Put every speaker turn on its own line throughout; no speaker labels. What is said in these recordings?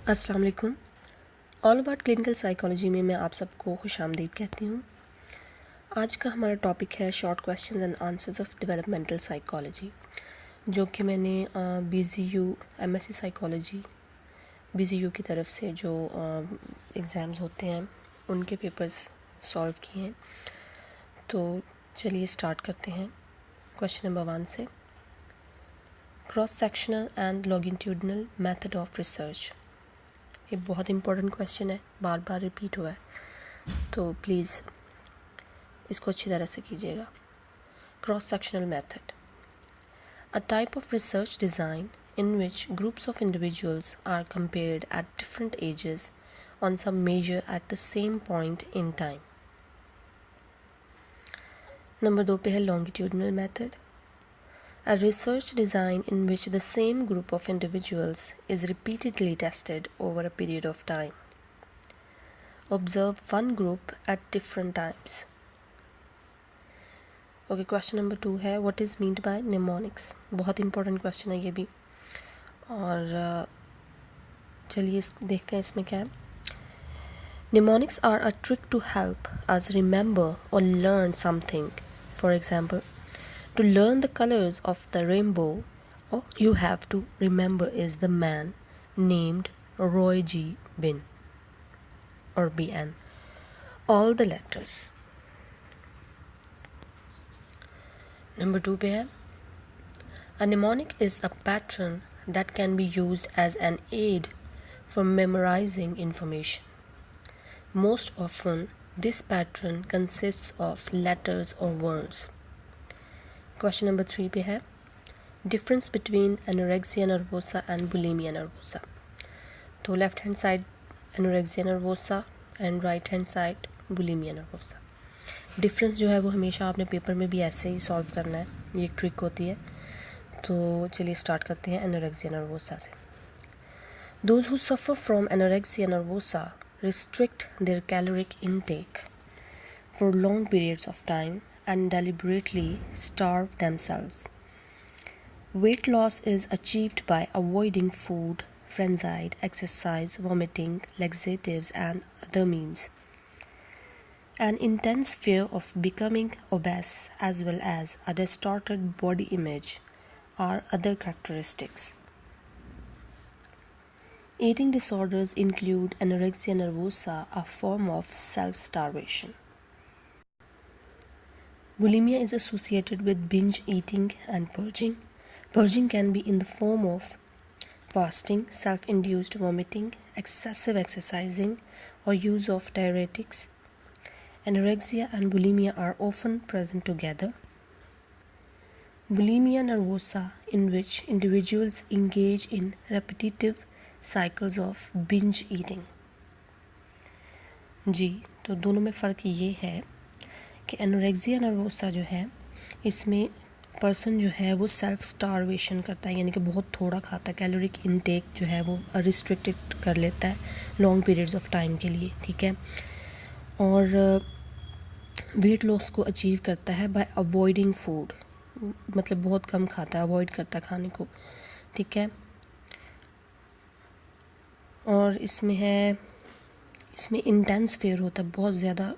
अस्सलाम वालेकुम। All about clinical psychology में मैं आप सबको खुशामदीद कहती हूँ। आज का हमारा टॉपिक है short questions and answers of developmental psychology, जो कि मैंने BZU MSc साइकोलॉजी BZU की तरफ से जो एग्ज़ाम्स होते हैं उनके पेपर्स सॉल्व किए हैं। तो चलिए स्टार्ट करते हैं क्वेश्चन नंबर 1 से। Cross sectional and longitudinal method of research. ये बहुत इंपॉर्टेंट क्वेश्चन है, बार बार रिपीट हुआ है, तो प्लीज़ इसको अच्छी तरह से कीजिएगा। Cross sectional method, a type of research design in which groups of individuals are compared at different ages on some measure at the same point in time. Number 2 पे है longitudinal method, a research design in which the same group of individuals is repeatedly tested over a period of time. Observe one group at different times. Okay, question number 2 है what is meant by mnemonics. बहुत important question है ये भी, और चलिए देखते हैं इसमें क्या है। Mnemonics are a trick to help us remember or learn something. For example, to learn the colors of the rainbow, all you have to remember is the man named Roy G. Bin or BN. All the letters. Number 2 पे है, a mnemonic is a pattern that can be used as an aid for memorizing information. Most often, this pattern consists of letters or words. Question number 3 पे है, difference between anorexia nervosa and bulimia nervosa. तो left hand side anorexia nervosa and right hand side bulimia nervosa. Difference जो है वो हमेशा आपने paper में भी ऐसे ही सॉल्व करना है, ये एक ट्रिक होती है। तो चलिए स्टार्ट करते हैं anorexia nervosa से। Those who suffer from anorexia nervosa restrict their caloric intake for long periods of time and deliberately starve themselves. Weight loss is achieved by avoiding food, frenzied exercise, vomiting, laxatives, and other means. An intense fear of becoming obese as well as a distorted body image are other characteristics. Eating disorders include anorexia nervosa, a form of self-starvation. Bulimia is associated with binge eating and purging. Purging can be in the form of fasting, self-induced vomiting, excessive exercising, or use of diuretics. Anorexia and bulimia are often present together. Bulimia nervosa, in which individuals engage in repetitive cycles of binge eating. जी, तो दोनों में फ़र्क ये है कि anorexia nervosa जो है इसमें पर्सन जो है वो सेल्फ स्टारवेशन करता है, यानी कि बहुत थोड़ा खाता है, कैलोरिक इनटेक जो है वो रिस्ट्रिक्टेड कर लेता है लॉन्ग पीरियड्स ऑफ टाइम के लिए, ठीक है। और वेट लॉस को अचीव करता है बाय अवॉइडिंग फूड, मतलब बहुत कम खाता है, अवॉइड करता है खाने को, ठीक है। और इसमें इंटेंस फेयर होता है, बहुत ज़्यादा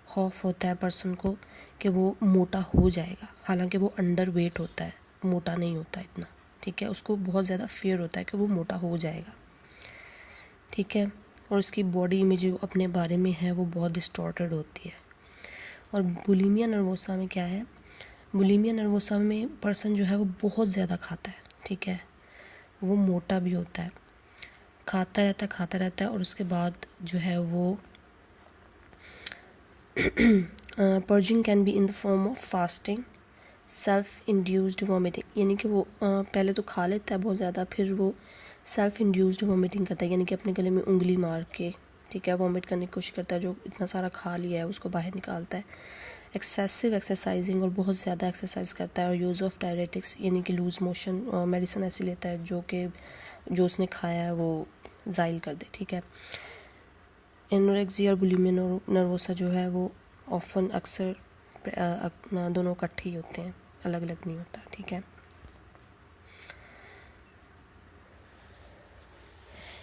खौफ होता है पर्सन को कि वो मोटा हो जाएगा, हालांकि वो अंडर वेट होता है, मोटा नहीं होता इतना, ठीक है। उसको बहुत ज़्यादा फियर होता है कि वो मोटा हो जाएगा, ठीक है। और उसकी बॉडी इमेज जो अपने बारे में है वो बहुत डिस्टॉर्टेड होती है। और बुलिमिया नर्वोसा में क्या है, बुलिमिया नर्वोसा में पर्सन जो है वो बहुत ज़्यादा खाता है, ठीक है, वो मोटा भी होता है, खाता रहता है और उसके बाद जो है वो purging can be in the form of fasting, self induced vomiting, यानी कि वो पहले तो खा लेता है बहुत ज़्यादा, फिर वो सेल्फ इंड्यूस्ड वॉमिटिंग करता है, यानी कि अपने गले में उंगली मार के, ठीक है, वॉमिट करने की कोशिश करता है, जो इतना सारा खा लिया है उसको बाहर निकालता है। एक्सेसिव एक्सरसाइजिंग, और बहुत ज़्यादा एक्सरसाइज करता है, और यूज़ ऑफ डायरेटिक्स, यानी कि लूज़ मोशन मेडिसिन ऐसी लेता है जो उसने खाया है वो ज़ाइल कर दे, ठीक है। एनोरेक्सिया और बुलिमिया नर्वोसा जो है वो ऑफन अक्सर दोनों इकट्ठे ही होते हैं, अलग अलग नहीं होता, ठीक है।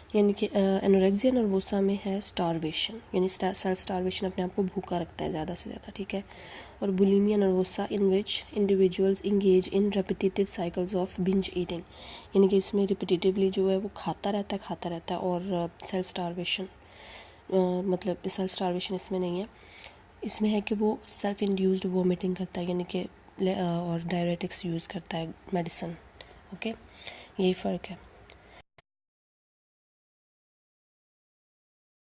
यानी कि एनोरेक्सिया नर्वोसा में है स्टारवेशन, यानी सेल्फ स्टारवेशन, अपने आप को भूखा रखता है ज़्यादा से ज़्यादा, ठीक है। और bulimia nervosa in which individuals engage in repetitive cycles of binge eating, यानी कि इसमें रिपीटेटिवली जो है वो खाता रहता है। और सेल्फ स्टारवेशन मतलब सेल्फ स्टारवेशन इसमें नहीं है, इसमें है कि वो सेल्फ इंड्यूस्ड वोमिटिंग करता है, यानी कि और डायरेटिक्स यूज़ करता है, मेडिसिन। ओके, यही फ़र्क है।